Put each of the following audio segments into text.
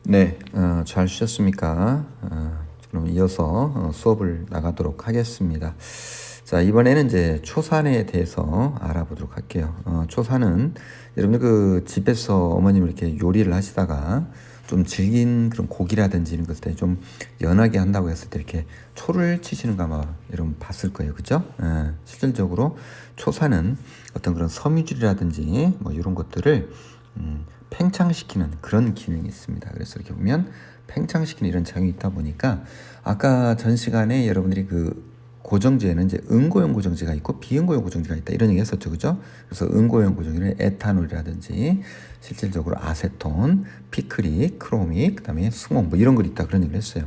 네, 잘 쉬셨습니까? 그럼 이어서 수업을 나가도록 하겠습니다. 자, 이번에는 이제 초산에 대해서 알아보도록 할게요. 초산은 여러분들 그 집에서 어머님 이렇게 요리를 하시다가 좀 질긴 그런 고기라든지 이런 것들 좀 연하게 한다고 했을 때 이렇게 초를 치시는 거 아마 여러분 봤을 거예요. 그죠? 실질적으로 초산은 어떤 그런 섬유질이라든지 뭐 이런 것들을 팽창시키는 그런 기능이 있습니다. 그래서 이렇게 보면 팽창시키는 이런 작용이 있다 보니까 아까 전 시간에 여러분들이 그 고정제에는 이제 응고용 고정제가 있고 비응고용 고정제가 있다 이런 얘기 했었죠. 그죠? 그래서 응고용 고정제는 에탄올이라든지 실질적으로 아세톤, 피크릭, 크로믹, 그다음에 수몽 뭐 이런 걸 있다 그런 얘기를 했어요.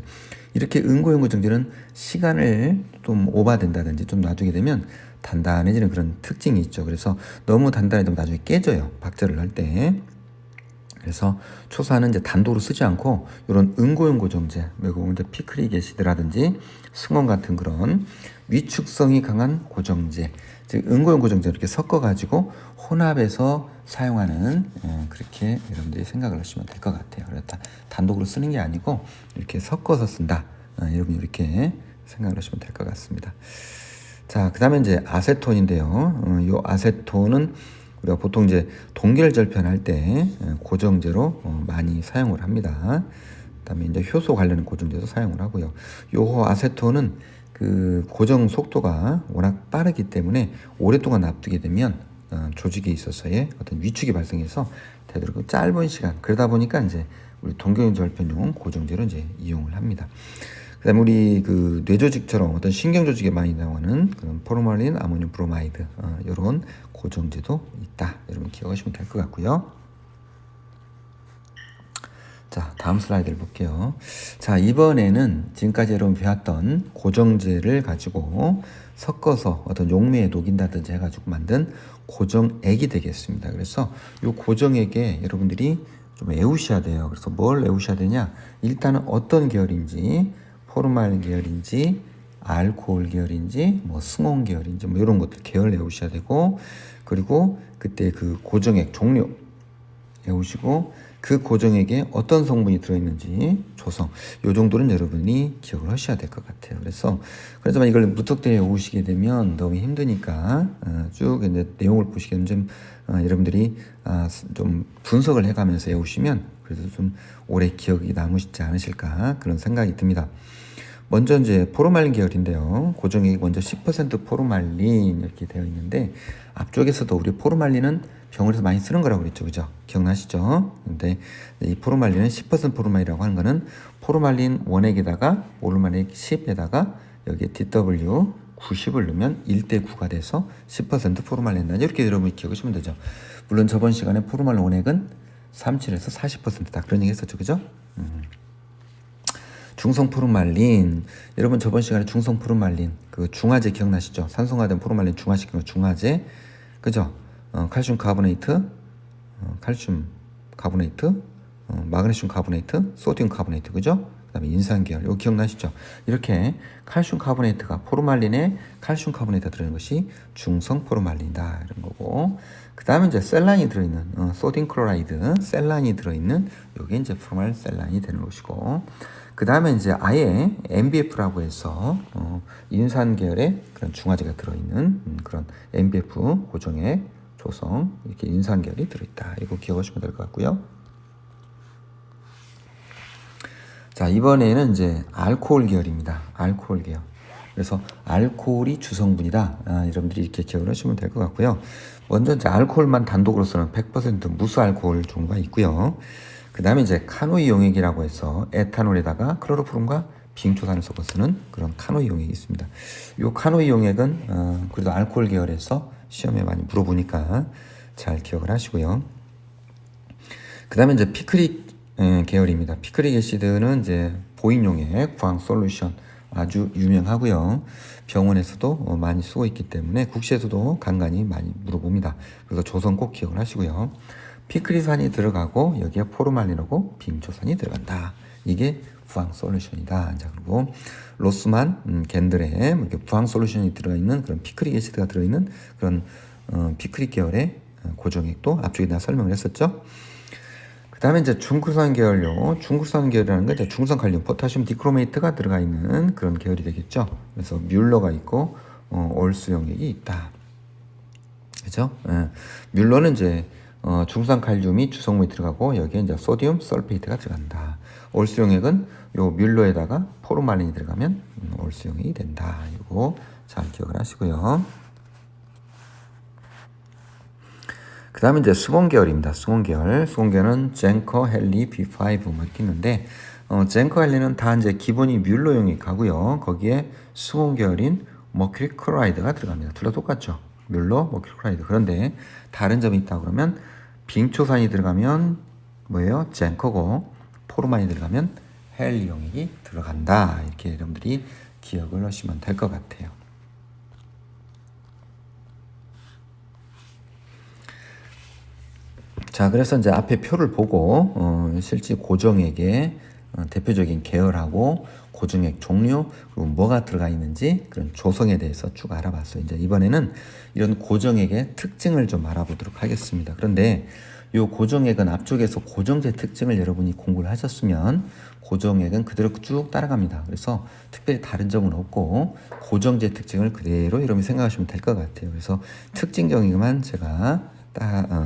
이렇게 응고용 고정제는 시간을 좀 오버된다든지 좀 놔두게 되면 단단해지는 그런 특징이 있죠. 그래서 너무 단단해지면 나중에 깨져요. 박제를 할 때. 그래서 초산은 이제 단독으로 쓰지 않고 이런 응고용 고정제, 외국 이제 피크릭 애시드라든지 승원 같은 그런 위축성이 강한 고정제, 즉 응고용 고정제 이렇게 섞어가지고 혼합해서 사용하는 그렇게 여러분들이 생각을 하시면 될 것 같아요. 그렇다 단독으로 쓰는 게 아니고 이렇게 섞어서 쓴다. 여러분 이렇게 생각을 하시면 될 것 같습니다. 자, 그 다음에 이제 아세톤인데요. 이 아세톤은 우리가 보통 이제 동결절편 할 때 고정제로 많이 사용을 합니다. 그다음에 이제 효소 관련 고정제도 사용을 하고요. 요 아세톤은 그 고정 속도가 워낙 빠르기 때문에 오랫동안 놔두게 되면 조직에 있어서의 어떤 위축이 발생해서 되도록 짧은 시간 그러다 보니까 이제 우리 동결절편용 고정제로 이제 이용을 합니다. 그다음에 우리 그 뇌조직처럼 어떤 신경조직에 많이 나오는 그런 포르말린, 아모늄 브로마이드 이런 고정제도 있다. 여러분 기억하시면 될 것 같고요. 자, 다음 슬라이드를 볼게요. 자, 이번에는 지금까지 여러분 배웠던 고정제를 가지고 섞어서 어떤 용매에 녹인다든지 해가지고 만든 고정액이 되겠습니다. 그래서 이 고정액에 여러분들이 좀 외우셔야 돼요. 그래서 뭘 외우셔야 되냐? 일단은 어떤 계열인지, 포르말린 계열인지, 알코올 계열인지, 뭐 승온 계열인지, 뭐 이런 것들 계열 외우셔야 되고, 그리고 그때 그 고정액 종류 외우시고 그 고정액에 어떤 성분이 들어있는지 조성 요 정도는 여러분이 기억을 하셔야 될 것 같아요. 그래서 이걸 무턱대고 외우시게 되면 너무 힘드니까 쭉 이제 내용을 보시게 되면 좀 여러분들이 좀 분석을 해가면서 외우시면 그래도 좀 오래 기억이 남으시지 않으실까 그런 생각이 듭니다. 먼저 이제 포르말린 계열인데요. 고정액이 먼저 10% 포르말린 이렇게 되어 있는데 앞쪽에서도 우리 포르말린은 병원에서 많이 쓰는 거라고 그랬죠. 그죠? 기억나시죠? 근데 이 포르말린은 10% 포르말이라고 하는 거는 포르말린 원액에다가 포르말린 10에다가 여기에 DW 90을 넣으면 1대9가 돼서 10% 포르말린 나죠. 이렇게 여러분이 기억하시면 되죠. 물론 저번 시간에 포르말린 원액은 37에서 40%다 그런 얘기 했었죠. 그죠? 중성 포르말린 여러분 저번 시간에 중성 포르말린 그 중화제 기억나시죠? 산성화된 포르말린 중화시키는 중화제 그죠? 칼슘 카보네이트 칼슘 카보네이트 마그네슘 카보네이트 소디움 카보네이트 그죠? 그 다음에 인산계열 이거 기억나시죠? 이렇게 칼슘 카보네이트가 포르말린에 칼슘 카보네이트가 들어있는 것이 중성 포르말린이다 이런 거고 그 다음에 이제 셀란이 들어있는 소디움 클로라이드 셀란이 들어있는 요게 이제 포르말린 셀란이 되는 것이고 그 다음에 이제 아예 MBF라고 해서 인산 계열의 그런 중화제가 들어있는 그런 MBF 고정액 조성 이렇게 인산 계열이 들어있다. 이거 기억하시면 될 것 같고요. 자, 이번에는 이제 알코올 계열입니다. 알코올 계열. 그래서 알코올이 주성분이다. 여러분들이 이렇게 기억을 하시면 될 것 같고요. 먼저 이제 알코올만 단독으로서는 100% 무수알코올 종류가 있고요. 그 다음에 이제 카노이 용액이라고 해서 에탄올에다가 클로로푸름과 빙초산을 섞어 쓰는 그런 카노이 용액이 있습니다. 이 카노이 용액은 그래도 알코올 계열에서 시험에 많이 물어보니까 잘 기억을 하시고요. 그 다음에 이제 피크릭 계열입니다. 피크릭 애시드는 이제 보인용액, 구황 솔루션 아주 유명하고요. 병원에서도 많이 쓰고 있기 때문에 국시에서도 간간히 많이 물어봅니다. 그래서 조성 꼭 기억을 하시고요. 피크리산이 들어가고 여기에 포르말린하고 빙초산이 들어간다. 이게 부항 솔루션이다. 자, 그리고 로스만 겐들에 이렇게 부항 솔루션이 들어있는 그런 피크릭 애시드가 들어있는 그런 피크릭 계열의 고정액도 앞쪽에 내가 설명을 했었죠. 그다음에 이제 중구산 계열요. 중구산 계열이라는 건 이제 중구산 칼륨, 포타슘 디크로메이트가 들어가 있는 그런 계열이 되겠죠. 그래서 뮬러가 있고 올수 용액이 있다. 그죠? 예. 뮬러는 이제 중구산 칼륨이 주성분이 들어가고 여기에 이제 소디움 설페이트가 들어간다. 올수 용액은 요 뮬러에다가 포르말린이 들어가면 올수 용액이 된다. 이거 잘 기억을 하시고요. 그 다음에 이제 수공 계열입니다. 수공 계열. 수공 계열은 젠커, 헨리, B5 뭐 이렇게 있는데, 젠커, 헨리는 다 이제 기본이 뮬러용이 가고요. 거기에 수공 계열인 머큐리 클로라이드가 들어갑니다. 둘 다 똑같죠. 뮬러, 머큐리 클로라이드. 그런데 다른 점이 있다 그러면 빙초산이 들어가면 뭐예요? 젠커고, 포르만이 들어가면 헨리용이 들어간다. 이렇게 여러분들이 기억을 하시면 될 것 같아요. 자, 그래서 이제 앞에 표를 보고 실제 고정액의 대표적인 계열하고 고정액 종류 그리고 뭐가 들어가 있는지 그런 조성에 대해서 쭉 알아봤어요. 이제 이번에는 이런 고정액의 특징을 좀 알아보도록 하겠습니다. 그런데 이 고정액은 앞쪽에서 고정제 특징을 여러분이 공부를 하셨으면 고정액은 그대로 쭉 따라갑니다. 그래서 특별히 다른 점은 없고 고정제 특징을 그대로 여러분이 생각하시면 될 것 같아요. 그래서 특징적인만 제가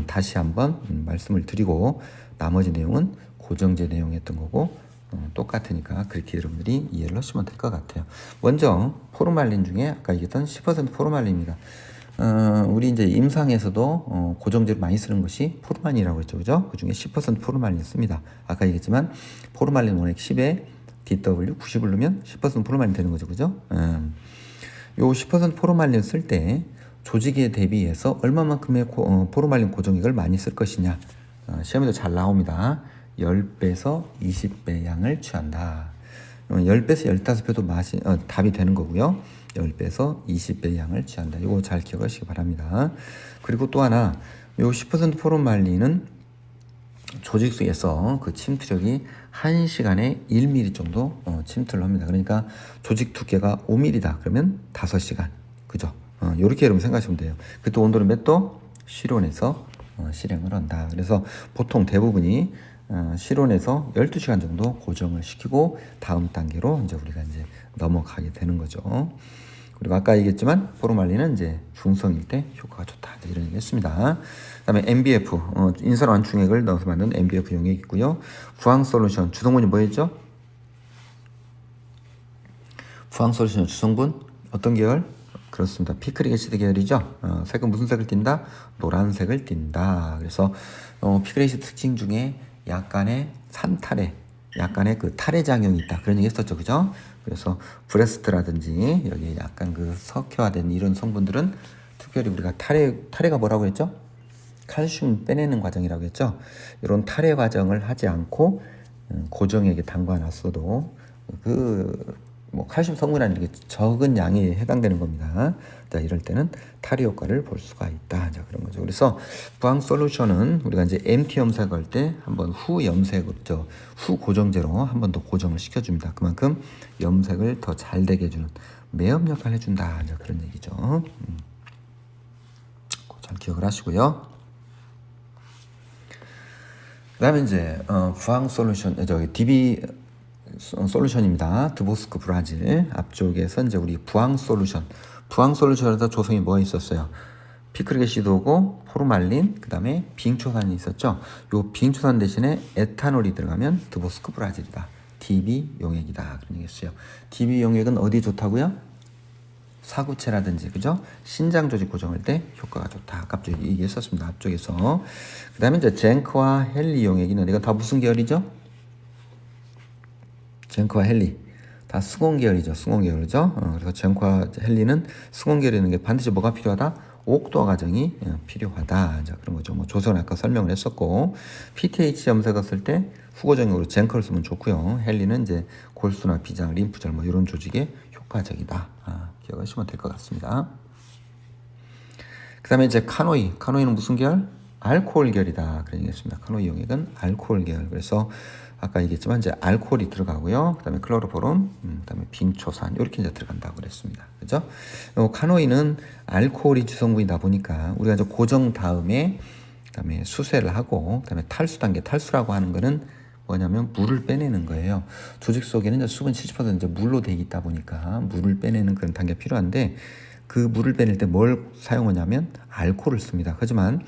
다시 한번 말씀을 드리고 나머지 내용은 고정제 내용이었던 거고 똑같으니까 그렇게 여러분들이 이해를 하시면 될 것 같아요. 먼저 포르말린 중에 아까 얘기했던 10% 포르말린입니다. 우리 이제 임상에서도 고정제로 많이 쓰는 것이 포르말린이라고 했죠, 그죠? 그 중에 10% 포르말린 씁니다. 아까 얘기했지만 포르말린 원액 10에 DW 90을 넣으면 10% 포르말린 되는 거죠, 그죠? 요 10% 포르말린 쓸 때 조직에 대비해서 얼마만큼의 포르말린 고정액을 많이 쓸 것이냐. 시험에도 잘 나옵니다. 10배에서 20배 양을 취한다. 10배에서 15배도 답이 되는 거고요. 10배에서 20배 양을 취한다. 이거 잘 기억하시기 바랍니다. 그리고 또 하나, 요 10% 포르말린은 조직 속에서 그 침투력이 1시간에 1mm 정도 침투를 합니다. 그러니까 조직 두께가 5mm다. 그러면 5시간. 그죠? 이렇게 여러분 생각하시면 돼요. 그때 온도는 몇 도? 실온에서 실행을 한다. 그래서 보통 대부분이 실온에서 12시간 정도 고정을 시키고 다음 단계로 이제 우리가 이제 넘어가게 되는 거죠. 그리고 아까 얘기했지만 포르말린은 이제 중성일 때 효과가 좋다. 이런 얘기 했습니다. 그다음에 MBF 인설 완충액을 넣어서 만든 MBF 용액이 있고요. 부항 솔루션 주성분이 뭐였죠? 부항 솔루션 주성분 어떤 계열? 그렇습니다. 피크릭 애시드 계열이죠. 색은 무슨 색을 띈다? 노란색을 띈다. 그래서 피크릭 애시드 특징 중에 약간의 산탈에 약간의 그 탈해 작용이 있다. 그런 얘기 했었죠. 그죠? 그래서 브레스트라든지 여기 약간 그 석회화된 이런 성분들은 특별히 우리가 탈해가 뭐라고 했죠? 칼슘 빼내는 과정이라고 했죠. 이런 탈해 과정을 하지 않고 고정액에 담가놨어도 뭐 칼슘 성분이라는 게 적은 양이 해당되는 겁니다. 자, 이럴 때는 탈의 효과를 볼 수가 있다. 자, 그런 거죠. 그래서 부항 솔루션은 우리가 이제 MT 염색할 때 한번 후 고정제로 한 번 더 고정을 시켜줍니다. 그만큼 염색을 더 잘 되게 해주는 매염 역할을 해준다. 자, 그런 얘기죠. 잘 기억을 하시고요. 그다음에 이제 부항 솔루션 DB 솔루션입니다. 드보스크 브라질 앞쪽에서 이제 우리 부항 솔루션에서 조성이 뭐가 있었어요? 피크릭 애시드고 포르말린 그다음에 빙초산이 있었죠. 요 빙초산 대신에 에탄올이 들어가면 드보스크 브라질이다. DB 용액이다. 그런 얘기했어요. DB 용액은 어디에 좋다고요? 사구체라든지 그죠? 신장 조직 고정할 때 효과가 좋다. 아까 얘기했었습니다. 앞쪽에서. 그다음에 이제 젠크와 헨리 용액이 있는데 이건 다 무슨 계열이죠? 젠크와 헨리 다 수공 계열이죠. 수공 계열이죠. 그래서 젠크와 헨리는 수공 계열이는 게 반드시 뭐가 필요하다? 옥도화 과정이 필요하다. 자, 그런 거죠. 뭐 조선 아까 설명을 했었고 PTH 염색을 쓸 때 후고정액으로 젠크를 쓰면 좋고요. 헨리는 이제 골수나 비장, 림프절 뭐 이런 조직에 효과적이다. 기억하시면 될 것 같습니다. 그다음에 이제 카노이는 무슨 계열? 알코올 계열이다. 그런 얘기했습니다. 카노이 용액은 알코올 계열. 그래서 아까 얘기했지만 이제 알코올이 들어가고요. 그다음에 클로로포름, 그다음에 빙초산 이렇게 이제 들어간다고 그랬습니다. 그죠? 카노이는 알코올이 주성분이다 보니까 우리가 이제 고정 다음에 그다음에 수세를 하고, 그다음에 탈수 단계. 탈수라고 하는 거는 뭐냐면 물을 빼내는 거예요. 조직 속에는 이제 수분 70% 이제 물로 돼 있다 보니까 물을 빼내는 그런 단계가 필요한데, 그 물을 빼낼 때 뭘 사용하냐면 알코올을 씁니다. 하지만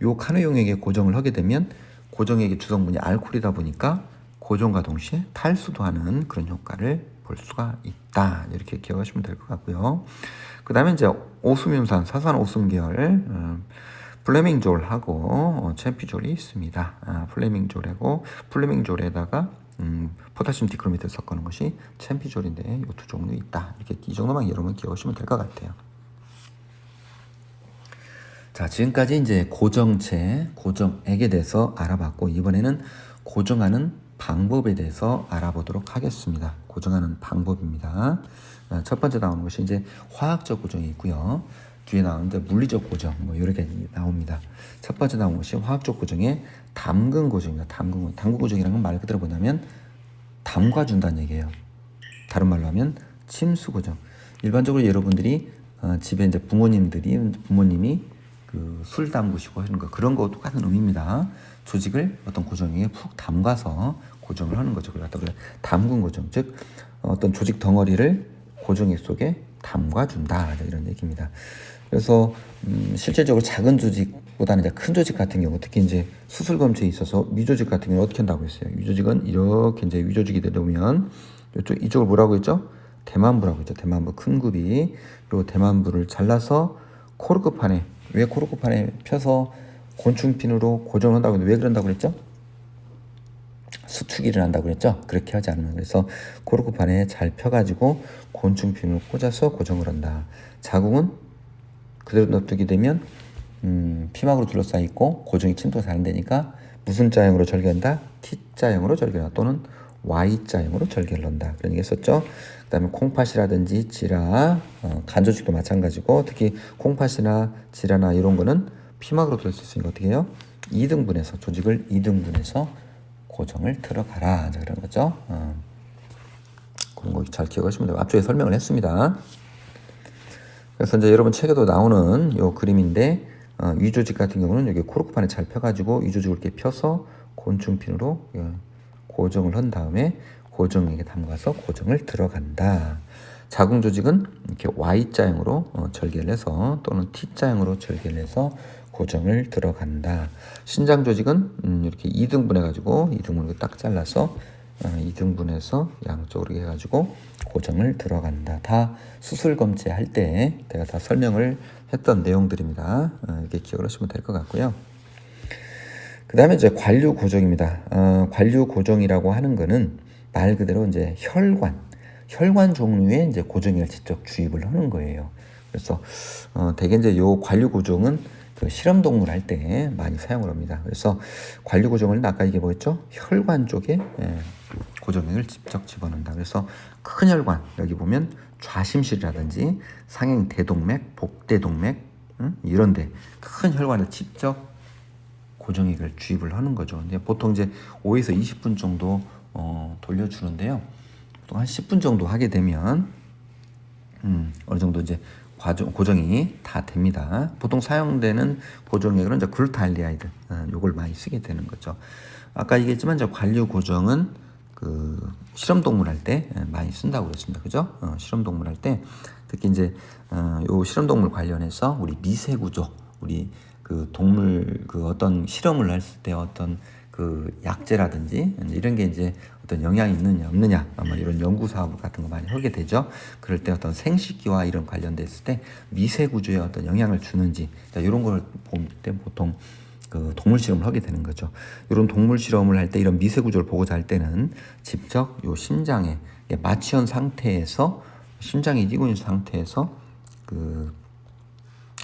요 카노 용액에 고정을 하게 되면 고정액의 주성분이 알코올이다 보니까 고정과 동시에 탈수도 하는 그런 효과를 볼 수가 있다. 이렇게 기억하시면 될 것 같고요. 그 다음에 이제 오수민산, 사산 오순 계열, 플레밍졸하고 챔피졸이 있습니다. 플레밍졸하고 플레밍졸에다가 포타슘 디크로메트를 섞어놓은 것이 챔피졸인데 이 두 종류 있다. 이렇게 이 정도만 여러분 기억하시면 될 것 같아요. 자, 지금까지 이제 고정체, 고정액에 대해서 알아봤고, 이번에는 고정하는 방법에 대해서 알아보도록 하겠습니다. 고정하는 방법입니다. 첫 번째 나오는 것이 이제 화학적 고정이 있고요. 뒤에 나오는데 물리적 고정, 뭐 이렇게 나옵니다. 첫 번째 나온 것이 화학적 고정의 담근 고정입니다. 담근 고정이라는 건 말 그대로 뭐냐면 담가준다는 얘기예요. 다른 말로 하면 침수 고정. 일반적으로 여러분들이 집에 이제 부모님이 그 술 담그시고 하는 거, 그런 거 똑같은 의미입니다. 조직을 어떤 고정에 푹 담가서 고정을 하는 거죠. 그래서 담근 고정, 즉 어떤 조직 덩어리를 고정액 속에 담가준다, 이런 얘기입니다. 그래서 실질적으로 작은 조직보다는 이제 큰 조직 같은 경우, 특히 이제 수술검체에 있어서 위조직 같은 경우 어떻게 한다고 했어요? 위조직은 이렇게 이제 위조직이 되려면 이쪽을 뭐라고 했죠? 대만부라고 했죠. 대만부 큰 굽이 요 대만부를 잘라서 코르크판에, 왜 코르크판에 펴서 곤충핀으로 고정한다고 했는데 왜 그런다고 그랬죠? 수축일을 한다고 그랬죠? 그렇게 하지 않으면. 그래서 코르크판에 잘 펴가지고 곤충핀을 꽂아서 고정을 한다. 자궁은 그대로 놔두게 되면 피막으로 둘러싸여 있고 고정이 침투가 잘 안 되니까 무슨 자형으로 절개한다? T자형으로 절개한다. 또는 Y자형으로 절개를 한다. 그런 얘기 했었죠. 그 다음에 콩팥이라든지 지라, 간조직도 마찬가지고, 특히 콩팥이나 지라나 이런 거는 피막으로 둘러싸여 있으니까 어떻게 해요? 2등분해서, 조직을 2등분해서 고정을 들어가라. 자, 그런 거죠. 그런 거 잘 기억하시면 돼요. 앞쪽에 설명을 했습니다. 그래서 이제 여러분 책에도 나오는 요 그림인데, 위조직 같은 경우는 여기 코르크판에 잘 펴가지고 위조직을 이렇게 펴서 곤충핀으로 고정을 한 다음에 고정액에 담가서 고정을 들어간다. 자궁 조직은 이렇게 Y자형으로 절개를 해서, 또는 T자형으로 절개를 해서 고정을 들어간다. 신장 조직은 이렇게 2등분 해가지고 2등분으로 딱 잘라서 2등분해서 양쪽으로 해가지고 고정을 들어간다. 다 수술 검체 할 때 내가 다 설명을 했던 내용들입니다. 이렇게 기억을 하시면 될 것 같고요. 그 다음에 이제 관류 고정입니다. 관류 고정이라고 하는 거는 말 그대로 이제 혈관 종류의 이제 고정액을 직접 주입을 하는 거예요. 그래서 대개 이제 요 관류 고정은 그 실험 동물 할 때 많이 사용을 합니다. 그래서 관류 고정을 아까 이게 뭐였죠? 혈관 쪽에 고정액을 직접 집어넣는다. 그래서 큰 혈관, 여기 보면 좌심실이라든지 상행 대동맥, 복대동맥 이런데 큰 혈관에 직접 고정액을 주입을 하는 거죠. 근데 보통 이제 5에서 20분 정도 돌려주는데요. 보통 한 10분 정도 하게 되면 어느 정도 이제 고정이 다 됩니다. 보통 사용되는 고정액은 이제 글루타알데히드, 요걸 많이 쓰게 되는 거죠. 아까 얘기했지만 이제 관류 고정은 그 실험 동물 할 때 많이 쓴다고 그랬습니다. 그죠? 실험 동물 할 때 특히 이제 요 실험 동물 관련해서 우리 미세 구조, 우리 그 동물 그 어떤 실험을 했을 때 어떤 그 약제라든지 이런 게 이제 어떤 영향이 있느냐 없느냐 아마 이런 연구 사업 같은 거 많이 하게 되죠. 그럴 때 어떤 생식기와 이런 관련됐을 때 미세 구조에 어떤 영향을 주는지, 자, 이런 걸 볼 때 보통 그 동물 실험을 하게 되는 거죠. 이런 동물 실험을 할 때 이런 미세 구조를 보고자 할 때는 직접 요 심장에 마취한 상태에서, 심장이 뛰고 있는 상태에서 그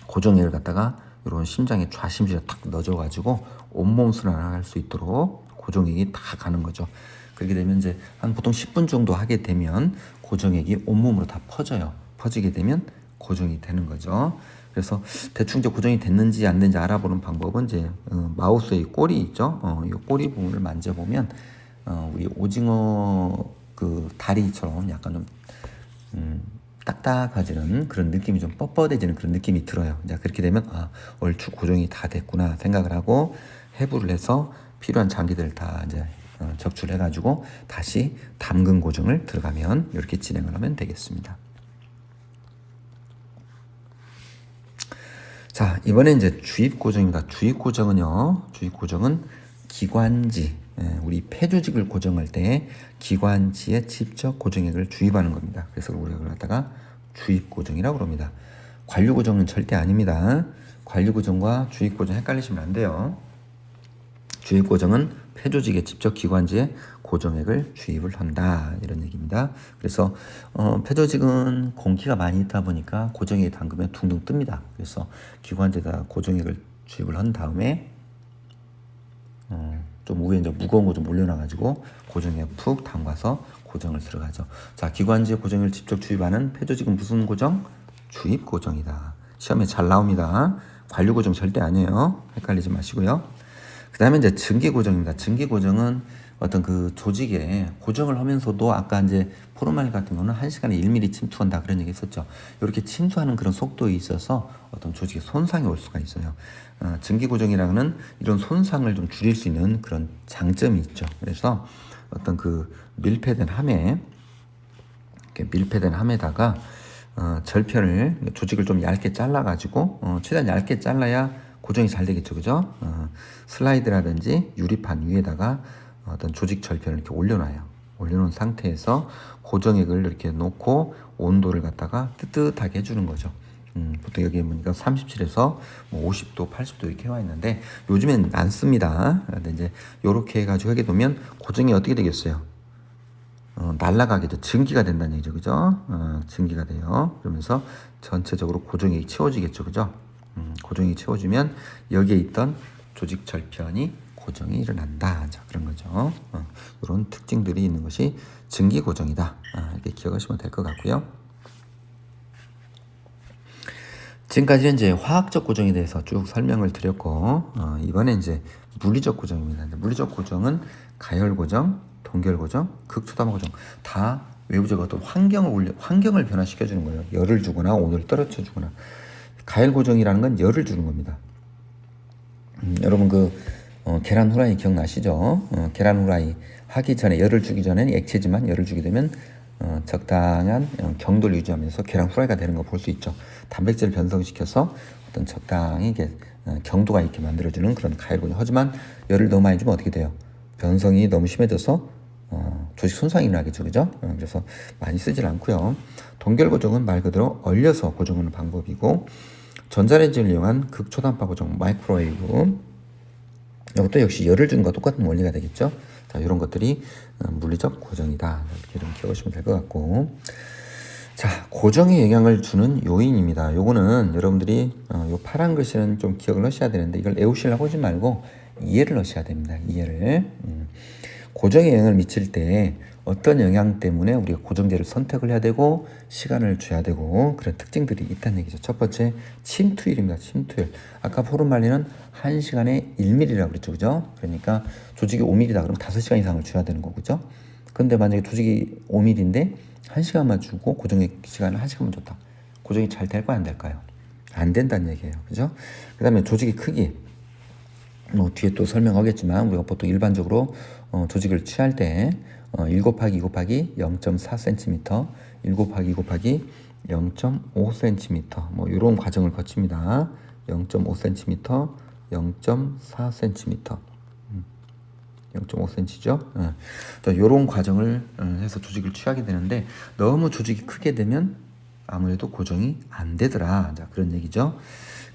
고정액을 갖다가 이런 심장의 좌심실에 탁 넣어줘가지고 온몸 순환을 할 수 있도록 고정액이 다 가는 거죠. 그렇게 되면 이제 한 보통 10분 정도 하게 되면 고정액이 온몸으로 다 퍼져요. 퍼지게 되면 고정이 되는 거죠. 그래서 대충 이제 고정이 됐는지 안 됐는지 알아보는 방법은 이제 마우스의 꼬리 있죠. 이 꼬리 부분을 만져보면 우리 오징어 그 다리처럼 약간 좀 딱딱해지는 그런 느낌이 좀 뻣뻣해지는 그런 느낌이 들어요. 이제 그렇게 되면 얼추 고정이 다 됐구나 생각을 하고 해부를 해서 필요한 장기들을 다 이제 적출해가지고 다시 담근 고정을 들어가면 이렇게 진행을 하면 되겠습니다. 자, 이번에 이제 주입 고정입니다. 주입 고정은요, 주입 고정은 기관지, 우리 폐조직을 고정할 때 기관지에 직접 고정액을 주입하는 겁니다. 그래서 우리가 그걸 갖다가 주입 고정이라고 합니다. 관류 고정은 절대 아닙니다. 관류 고정과 주입 고정 헷갈리시면 안 돼요. 주입 고정은 폐조직에 직접 기관지에 고정액을 주입을 한다 이런 얘기입니다. 그래서 폐조직은 공기가 많이 있다 보니까 고정액이 담그면 둥둥 뜹니다. 그래서 기관지에다 고정액을 주입을 한 다음에 좀 위에 이제 무거운 거 좀 올려놔가지고 고정액 푹 담가서 고정을 들어가죠. 자, 기관지에 고정을 직접 주입하는 폐조직은 무슨 고정? 주입 고정이다. 시험에 잘 나옵니다. 관류 고정 절대 아니에요. 헷갈리지 마시고요. 그 다음에 이제 증기 고정입니다. 증기 고정은 어떤 그 조직에 고정을 하면서도 아까 이제 포르말린 같은 거는 1시간에 1mm 침투한다 그런 얘기 했었죠. 이렇게 침투하는 그런 속도에 있어서 어떤 조직에 손상이 올 수가 있어요. 증기 고정이라는 이런 손상을 좀 줄일 수 있는 그런 장점이 있죠. 그래서 어떤 그 밀폐된 함에 이렇게 밀폐된 함에다가 절편을 조직을 좀 얇게 잘라가지고 최대한 얇게 잘라야 고정이 잘 되겠죠, 그죠? 슬라이드라든지 유리판 위에다가 어떤 조직 절편을 이렇게 올려놔요. 올려놓은 상태에서 고정액을 이렇게 놓고 온도를 갖다가 뜨뜻하게 해주는 거죠. 보통 여기 보니까 37에서 뭐 50도, 80도 이렇게 와 있는데 요즘엔 안 씁니다. 근데 이제 요렇게 해가지고 하게 되면 고정이 어떻게 되겠어요? 날아가게 돼 증기가 된다는 얘기죠, 그죠? 증기가 돼요. 그러면서 전체적으로 고정액이 채워지겠죠, 그죠? 고정이 채워지면 여기에 있던 조직 절편이 고정이 일어난다. 자, 그런 거죠. 이런 특징들이 있는 것이 증기 고정이다. 이렇게 기억하시면 될 것 같고요. 지금까지는 이제 화학적 고정에 대해서 쭉 설명을 드렸고, 이번에 이제 물리적 고정입니다. 물리적 고정은 가열 고정, 동결 고정, 극초담화 고정 다 외부적 어떤 환경을 변화시켜 주는 거예요. 열을 주거나 온도를 떨어뜨려 주거나. 가열 고정이라는 건 열을 주는 겁니다. 여러분 계란 후라이 기억나시죠? 계란 후라이 하기 전에 열을 주기 전에는 액체지만 열을 주게 되면 적당한 경도를 유지하면서 계란 후라이가 되는 거 볼 수 있죠. 단백질을 변성시켜서 어떤 적당히 경도가 있게 만들어주는 그런 가열 고정. 하지만 열을 너무 많이 주면 어떻게 돼요? 변성이 너무 심해져서 조직 손상이 일어나겠죠, 그죠? 그래서 많이 쓰질 않고요. 동결 고정은 말 그대로 얼려서 고정하는 방법이고, 전자레인지를 이용한 극초단파 고정, 마이크로웨이브. 이것도 역시 열을 주는 것과 똑같은 원리가 되겠죠. 자, 이런 것들이 물리적 고정이다. 이렇게 좀 기억하시면 될 것 같고. 자, 고정에 영향을 주는 요인입니다. 요거는 여러분들이 요 파란 글씨는 좀 기억을 하셔야 되는데 이걸 외우시려고 하지 말고 이해를 하셔야 됩니다. 이해를. 고정에 영향을 미칠 때 어떤 영향 때문에 우리가 고정제를 선택을 해야 되고 시간을 줘야 되고 그런 특징들이 있다는 얘기죠. 첫 번째, 침투율입니다. 침투율. 아까 포르말린은 1시간에 1mm라고 그랬죠, 그죠? 그러니까 조직이 5mm다 그러면 5시간 이상을 줘야 되는 거고, 그죠? 근데 만약에 조직이 5mm인데 1시간만 주고 고정의 시간을 1시간만 줬다. 고정이 잘 될까요, 안 될까요? 안 된다는 얘기예요, 그죠? 그 다음에 조직의 크기. 뒤에 또 설명하겠지만 우리가 보통 일반적으로 조직을 취할 때 1 곱하기 2 곱하기 0.4cm, 1 곱하기 2 곱하기 0.5cm 뭐 이런 과정을 거칩니다. 0.5cm, 0.4cm, 0.5cm죠. 이런 과정을 해서 조직을 취하게 되는데 너무 조직이 크게 되면 아무래도 고정이 안 되더라. 자, 그런 얘기죠.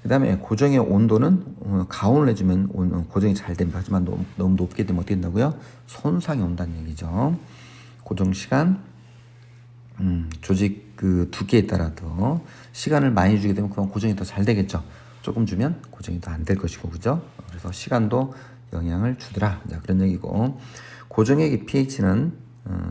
그 다음에 고정의 온도는 가온을 해주면 고정이 잘 됩니다. 하지만 너무 높게 되면 어떻게 된다고요? 손상이 온다는 얘기죠. 고정 시간, 조직 그 두께에 따라서 시간을 많이 주게 되면 그럼 고정이 더 잘 되겠죠. 조금 주면 고정이 더 안 될 것이고, 그죠? 그래서 시간도 영향을 주더라. 자, 그런 얘기고, 고정액의 pH는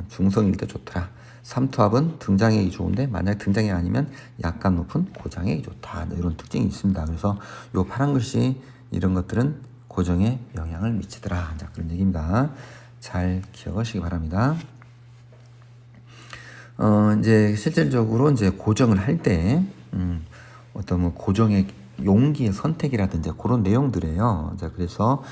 중성일 때 좋더라. 삼투압은 등장액이 좋은데 만약 등장액이 아니면 약간 높은 고장액이 좋다. 이런 특징이 있습니다. 그래서 요 파란 글씨 이런 것들은 고정에 영향을 미치더라. 자, 그런 얘기입니다. 잘 기억하시기 바랍니다. 이제 실질적으로 이제 고정을 할 때, 어떤 뭐 고정의 용기의 선택이라든지 그런 내용들이에요. 자, 그래서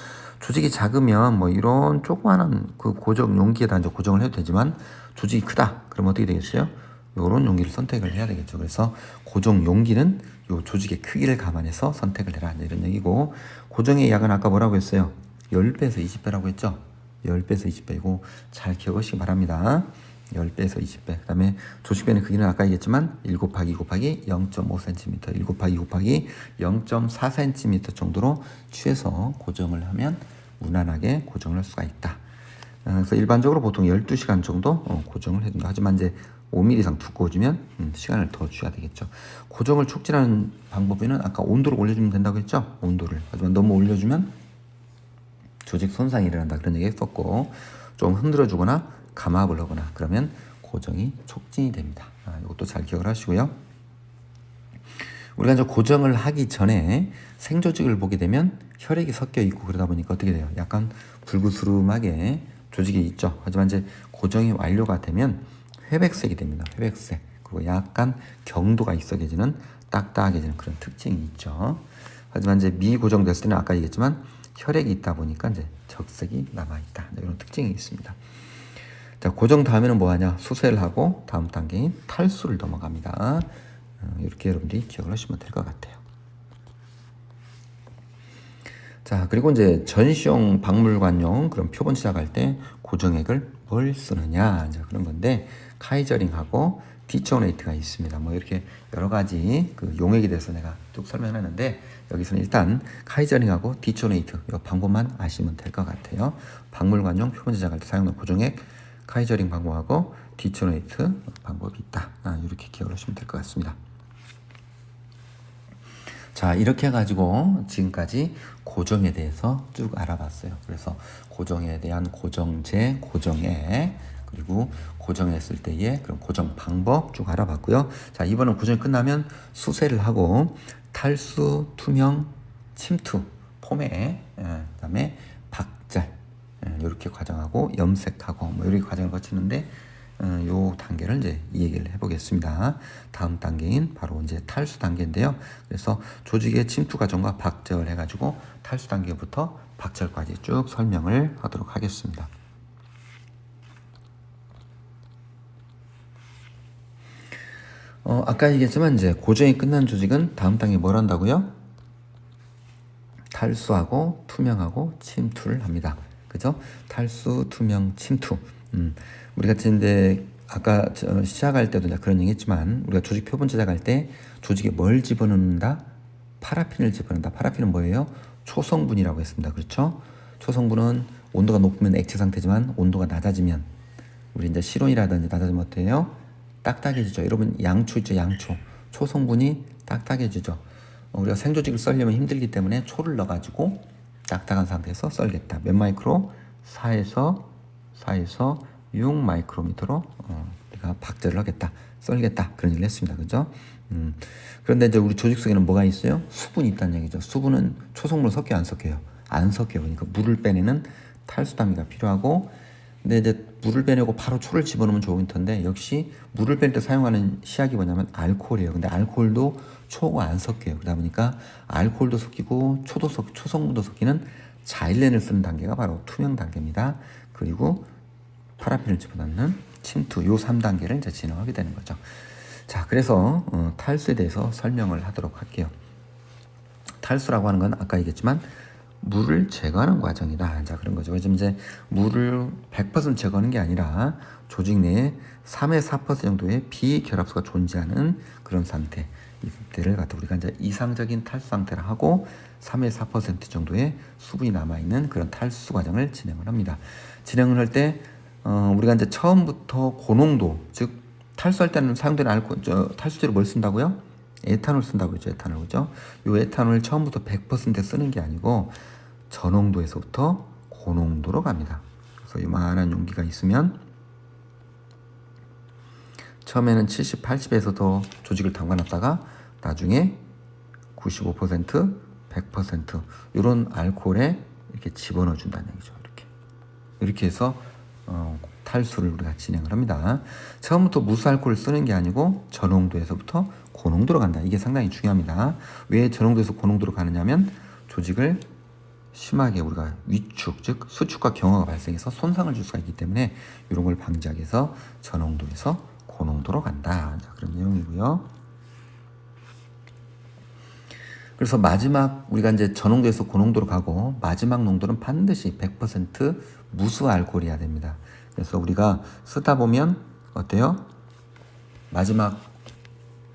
조직이 작으면 뭐 이런 조그마한 그 고정 용기에다 이제 고정을 해도 되지만 조직이 크다. 그러면 어떻게 되겠어요? 요런 용기를 선택을 해야 되겠죠. 그래서 고정 용기는 요 조직의 크기를 감안해서 선택을 해라. 이런 얘기고, 고정의 약은 아까 뭐라고 했어요? 10배에서 20배라고 했죠? 10배에서 20배이고 잘 기억하시기 바랍니다. 10배에서 20배. 그 다음에 조직변의 크기는 아까 얘기했지만 1 곱하기 2 곱하기 0.5cm, 1 곱하기 2 곱하기 0.4cm 정도로 취해서 고정을 하면 무난하게 고정을 할 수가 있다. 그래서 일반적으로 보통 12시간 정도 고정을 해준다. 하지만 이제 5mm 이상 두꺼워지면 시간을 더 줘야 되겠죠. 고정을 촉진하는 방법에는 아까 온도를 올려주면 된다고 했죠? 온도를. 하지만 너무 올려주면 조직 손상이 일어난다. 그런 얘기 했었고, 좀 흔들어주거나 감압을 하거나 그러면 고정이 촉진이 됩니다. 이것도 잘 기억을 하시고요. 우리가 이제 고정을 하기 전에 생조직을 보게 되면 혈액이 섞여 있고 그러다 보니까 어떻게 돼요? 약간 불그스름하게 조직이 있죠. 하지만 이제 고정이 완료가 되면 회백색이 됩니다. 회백색. 그리고 약간 경도가 있어지는 딱딱해지는 그런 특징이 있죠. 하지만 이제 미고정됐을 때는 아까 얘기했지만 혈액이 있다 보니까 이제 적색이 남아있다. 이런 특징이 있습니다. 자, 고정 다음에는 뭐 하냐? 수세를 하고 다음 단계인 탈수를 넘어갑니다. 이렇게 여러분들이 기억을 하시면 될 것 같아요. 자, 그리고 이제 전시용 박물관용 그런 표본 시작할 때 고정액을 뭘 쓰느냐, 이제 그런 건데, 카이저링하고 디초네이트가 있습니다. 뭐 이렇게 여러 가지 그 용액에 대해서 내가 쭉 설명하는데, 여기서는 일단 카이저링하고 디초네이트 이 방법만 아시면 될 것 같아요. 박물관용 표본 제작할 때 사용하는 고정액, 카이저링 방법하고 디초네이트 방법이 있다. 이렇게 기억을 하시면 될 것 같습니다. 자, 이렇게 해가지고 지금까지 고정에 대해서 쭉 알아봤어요. 그래서 고정에 대한 고정제, 고정액, 그리고 고정했을 때의 그런 고정 방법 쭉 알아봤고요. 자, 이번은 고정이 끝나면 수세를 하고 탈수, 투명, 침투, 포매, 그다음에 박잘, 이렇게 과정하고 염색하고 뭐 이렇게 과정을 거치는데, 요 단계를 이제 이 얘기를 해보겠습니다. 다음 단계인 바로 이제 탈수 단계인데요. 그래서 조직의 침투 과정과 박절을 해가지고 탈수 단계부터 박절까지 쭉 설명을 하도록 하겠습니다. 아까 얘기했지만 이제 고정이 끝난 조직은 다음 단계에 뭘 한다고요? 탈수하고 투명하고 침투를 합니다. 그죠? 탈수, 투명, 침투. 우리가 이제 아까 시작할 때도 그런 얘기 했지만, 우리가 조직 표본 제작할 때 조직에 뭘 집어넣는다? 파라핀을 집어넣는다. 파라핀은 뭐예요? 초성분이라고 했습니다. 그렇죠? 초성분은 온도가 높으면 액체 상태지만 온도가 낮아지면, 우리 이제 실온이라든지 낮아지면 어때요? 딱딱해지죠. 여러분 양초 있죠? 양초. 초성분이 딱딱해지죠. 우리가 생조직을 썰려면 힘들기 때문에 초를 넣어가지고 딱딱한 상태에서 썰겠다. 몇 마이크로? 4에서 6 마이크로미터로 우리가 박제를 하겠다, 썰겠다, 그런 얘기를 했습니다. 그죠? 그런데 이제 우리 조직 속에는 뭐가 있어요? 수분이 있다는 얘기죠. 수분은 초성분을 섞여요, 안 섞여요? 안 섞여요. 그러니까 물을 빼내는 탈수 단계가 필요하고, 근데 이제 물을 빼내고 바로 초를 집어넣으면 좋을 텐데, 역시 물을 뺄 때 사용하는 시약이 뭐냐면 알코올이에요. 근데 알코올도 초가 안 섞여요. 그러다 보니까 알코올도 섞이고 초성분도 섞이는 자일렌을 쓰는 단계가 바로 투명 단계입니다. 그리고 파라핀을 집어넣는 침투, 요 3단계를 이제 진행하게 되는 거죠. 자, 그래서 탈수에 대해서 설명을 하도록 할게요. 탈수라고 하는 건 아까 얘기했지만 물을 제거하는 과정이다. 자, 그런 거죠. 그래서 이제 물을 100% 제거하는 게 아니라 조직 내에 3에서 4% 정도의 비결합수가 존재하는 그런 상태. 이때를 갖다 우리가 이제 이상적인 탈수 상태를 하고 3에서 4% 정도의 수분이 남아있는 그런 탈수 과정을 진행을 합니다. 진행을 할 때 우리가 이제 처음부터 고농도, 즉 탈수할 때는 사용되는 탈수제로 뭘 쓴다고요? 에탄올 쓴다고 했죠. 에탄올. 그죠? 이 에탄올 처음부터 100% 쓰는 게 아니고 저농도에서부터 고농도로 갑니다. 그래서 이만한 용기가 있으면 처음에는 70, 80에서도 조직을 담가놨다가 나중에 95%, 100% 이런 알코올에 이렇게 집어넣어 준다는 얘기죠. 이렇게 해서 탈수를 우리가 진행을 합니다. 처음부터 무수알코올을 쓰는 게 아니고 저농도에서부터 고농도로 간다. 이게 상당히 중요합니다. 왜 저농도에서 고농도로 가느냐면 조직을 심하게 우리가 위축, 즉 수축과 경화가 발생해서 손상을 줄 수가 있기 때문에 이런 걸 방지하기 위해서 저농도에서 고농도로 간다. 자, 그런 내용이고요. 그래서 마지막 우리가 이제 저농도에서 고농도로 가고 마지막 농도는 반드시 100% 무수알코올이어야 됩니다. 그래서 우리가 쓰다 보면 어때요? 마지막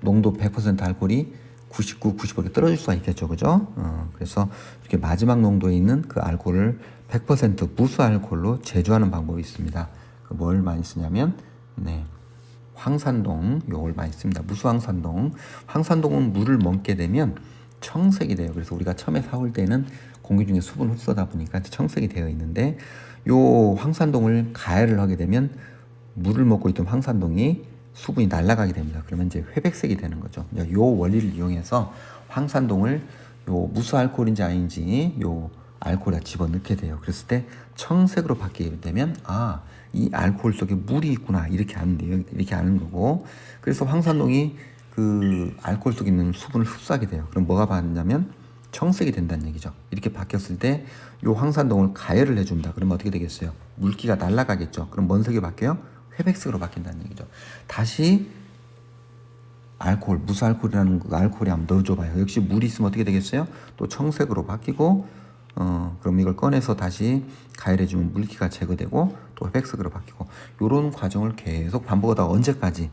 농도 100% 알코올이 99, 95 이렇게 떨어질 수가 있겠죠, 그죠? 그래서 이렇게 마지막 농도에 있는 그 알코올을 100% 무수알코올로 제조하는 방법이 있습니다. 뭘 많이 쓰냐면, 네. 황산동, 요걸 많이 씁니다. 무수황산동. 황산동은 물을 먹게 되면 청색이 돼요. 그래서 우리가 처음에 사올 때는 공기 중에 수분 흡수다 보니까 청색이 되어 있는데, 요 황산동을 가열을 하게 되면 물을 먹고 있던 황산동이 수분이 날아가게 됩니다. 그러면 이제 회백색이 되는 거죠. 요 원리를 이용해서 황산동을 요 무수알코올인지 아닌지 요 알코올에 집어넣게 돼요. 그랬을 때 청색으로 바뀌게 되면 이 알코올 속에 물이 있구나 이렇게 아는데요. 이렇게 아는 거고, 그래서 황산동이 그 알코올 속에 있는 수분을 흡수하게 돼요. 그럼 뭐가 받냐면 청색이 된다는 얘기죠. 이렇게 바뀌었을 때 요 황산동을 가열을 해준다. 그러면 어떻게 되겠어요? 물기가 날아가겠죠. 그럼 뭔 색이 바뀌어요? 회백색으로 바뀐다는 얘기죠. 다시 알코올, 무수알코올이라는 그 알코올에 한번 넣어줘봐요. 역시 물이 있으면 어떻게 되겠어요? 또 청색으로 바뀌고, 그럼 이걸 꺼내서 다시 가열해주면 물기가 제거되고 또 회백색으로 바뀌고, 이런 과정을 계속 반복하다가 언제까지?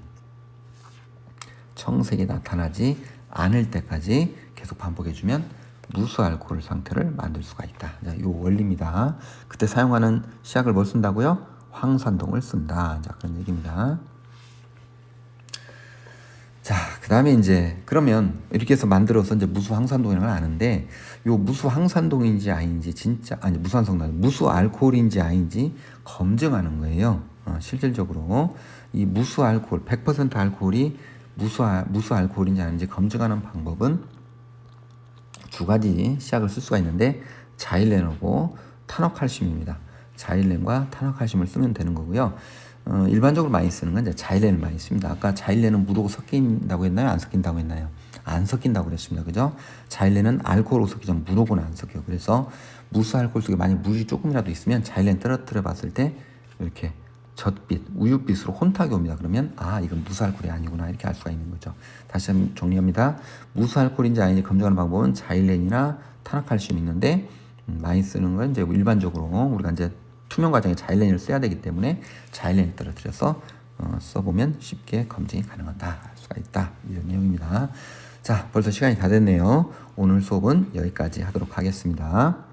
청색이 나타나지 않을 때까지 계속 반복해주면 무수알코올 상태를 만들 수가 있다. 자, 이 원리입니다. 그때 사용하는 시약을 뭘 쓴다고요? 황산동을 쓴다. 자, 그런 얘기입니다. 자, 그 다음에 이제 그러면 이렇게 해서 만들어서 이제 무수황산동이라는 걸 아는데, 요 무수황산동인지 아닌지 무수알코올인지 아닌지 검증하는 거예요. 실질적으로 이 무수알코올 100% 알코올이 무수알코올인지 아닌지 검증하는 방법은 두 가지 시약을 쓸 수가 있는데, 자일렌하고 탄화칼슘입니다. 자일렌과 탄화칼슘을 쓰면 되는 거고요. 일반적으로 많이 쓰는 건 이제 자일렌을 많이 씁니다. 아까 자일렌은 물하고 섞인다고 했나요? 안 섞인다고 했나요? 안 섞인다고 그랬습니다. 그죠? 자일렌은 알코올로 섞이죠. 물하고는 안 섞여요. 그래서 무수알코올 속에 만약 물이 조금이라도 있으면 자일렌 떨어뜨려 봤을 때 이렇게 젖빛, 우유빛으로 혼탁이 옵니다. 그러면 이건 무수알코올이 아니구나 이렇게 알 수가 있는 거죠. 다시 한번 정리합니다. 무수알코올인지 아닌지 검증하는 방법은 자일렌이나 탄화칼슘이 있는데, 많이 쓰는 건 이제 일반적으로 우리가 이제 투명 과정에 자일렌을 써야 되기 때문에 자일렌을 떨어뜨려서 써보면 쉽게 검증이 가능하다 할 수가 있다, 이런 내용입니다. 자, 벌써 시간이 다 됐네요. 오늘 수업은 여기까지 하도록 하겠습니다.